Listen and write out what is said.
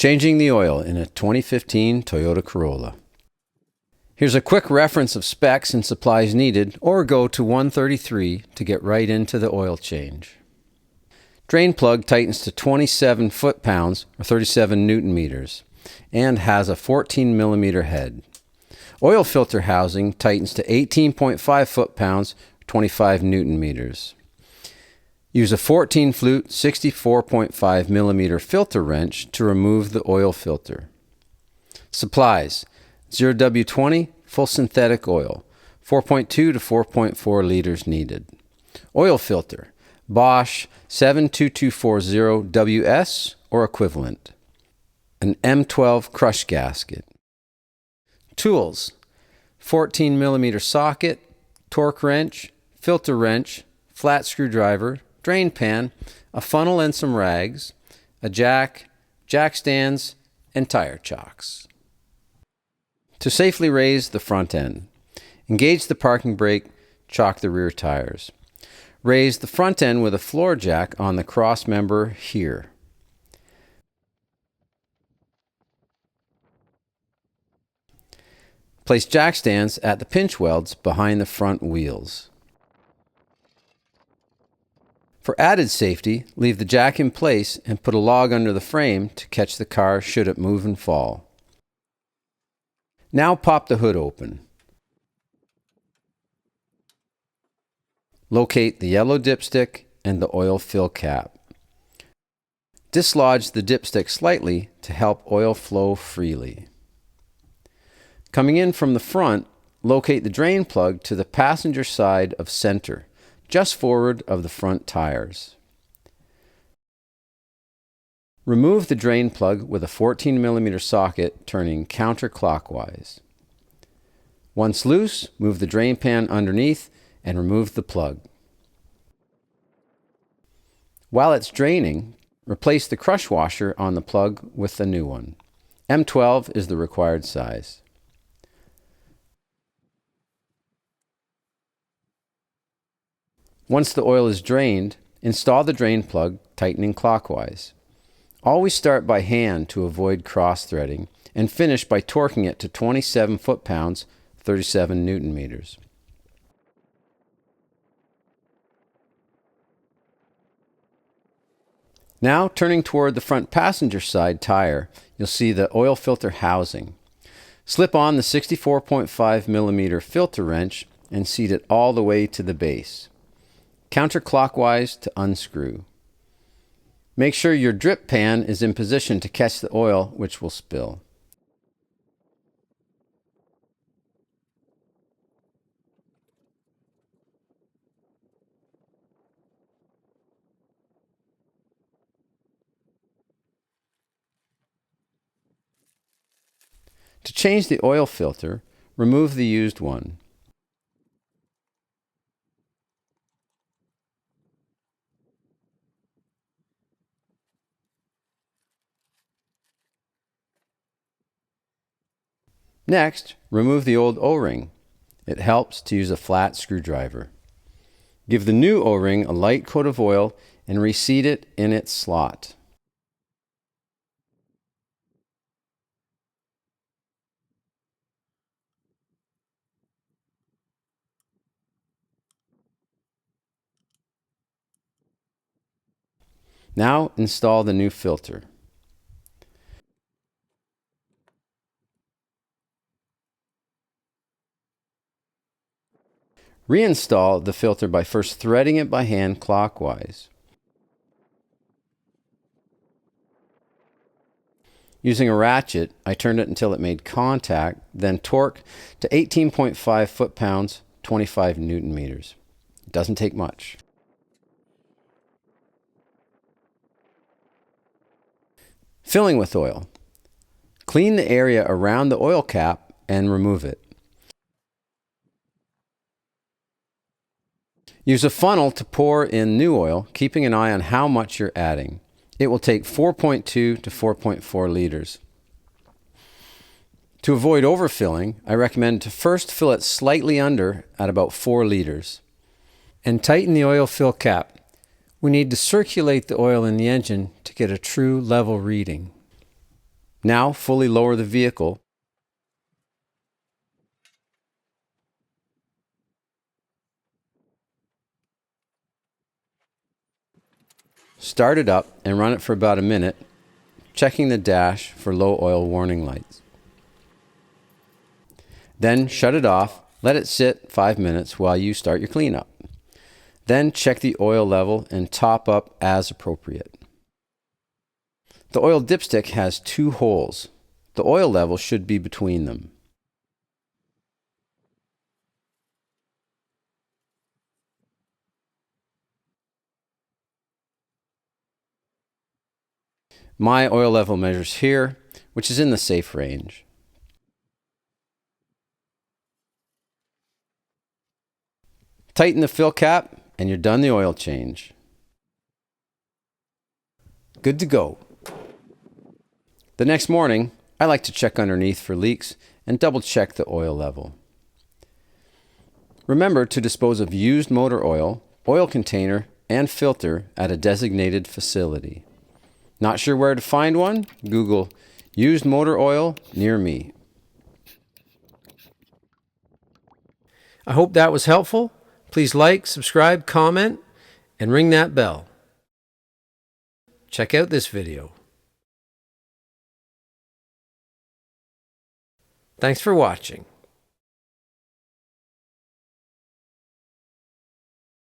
Changing the oil in a 2015 Toyota Corolla. Here's a quick reference of specs and supplies needed, or go to 133 to get right into the oil change. Drain plug tightens to 27 foot-pounds or 37 newton meters and has a 14 millimeter head. Oil filter housing tightens to 18.5 foot-pounds, 25 newton meters. Use a 14-flute 64.5 millimeter filter wrench to remove the oil filter. Supplies: 0W20 full synthetic oil, 4.2 to 4.4 liters needed. Oil filter: Bosch 72240WS or equivalent. An M12 crush gasket. Tools: 14 millimeter socket, torque wrench, filter wrench, flat screwdriver, drain pan, a funnel and some rags, a jack stands, and tire chocks. To safely raise the front end, engage the parking brake, chock the rear tires. Raise the front end with a floor jack on the cross member here. Place jack stands at the pinch welds behind the front wheels. For added safety, leave the jack in place and put a log under the frame to catch the car should it move and fall. Now pop the hood open. Locate the yellow dipstick and the oil fill cap. Dislodge the dipstick slightly to help oil flow freely. Coming in from the front, locate the drain plug to the passenger side of center, just forward of the front tires. Remove the drain plug with a 14 millimeter socket turning counterclockwise. Once loose, move the drain pan underneath and remove the plug. While it's draining, replace the crush washer on the plug with the new one. M12 is the required size. Once the oil is drained, install the drain plug, tightening clockwise. Always start by hand to avoid cross-threading, and finish by torquing it to 27 foot-pounds, 37 newton meters. Now, turning toward the front passenger side tire, you'll see the oil filter housing. Slip on the 64.5 millimeter filter wrench and seat it all the way to the base. Counterclockwise to unscrew. Make sure your drip pan is in position to catch the oil, which will spill. To change the oil filter, remove the used one. Next, remove the old O-ring. It helps to use a flat screwdriver. Give the new O-ring a light coat of oil and reseat it in its slot. Now install the new filter. Reinstall the filter by first threading it by hand clockwise. Using a ratchet, I turned it until it made contact, then torque to 18.5 foot-pounds, 25 newton meters. It doesn't take much. Filling with oil. Clean the area around the oil cap and remove it. Use a funnel to pour in new oil, keeping an eye on how much you're adding. It will take 4.2 to 4.4 liters. To avoid overfilling, I recommend to first fill it slightly under at about 4 liters. And tighten the oil fill cap. We need to circulate the oil in the engine to get a true level reading. Now fully lower the vehicle. Start it up and run it for about a minute, checking the dash for low oil warning lights. Then shut it off, let it sit 5 minutes while you start your cleanup. Then check the oil level and top up as appropriate. The oil dipstick has 2 holes. The oil level should be between them. My oil level measures here, which is in the safe range. Tighten the fill cap and you're done the oil change. Good to go. The next morning, I like to check underneath for leaks and double check the oil level. Remember to dispose of used motor oil, oil container, and filter at a designated facility. Not sure where to find one? Google used motor oil near me. I hope that was helpful. Please like, subscribe, comment, and ring that bell. Check out this video. Thanks for watching.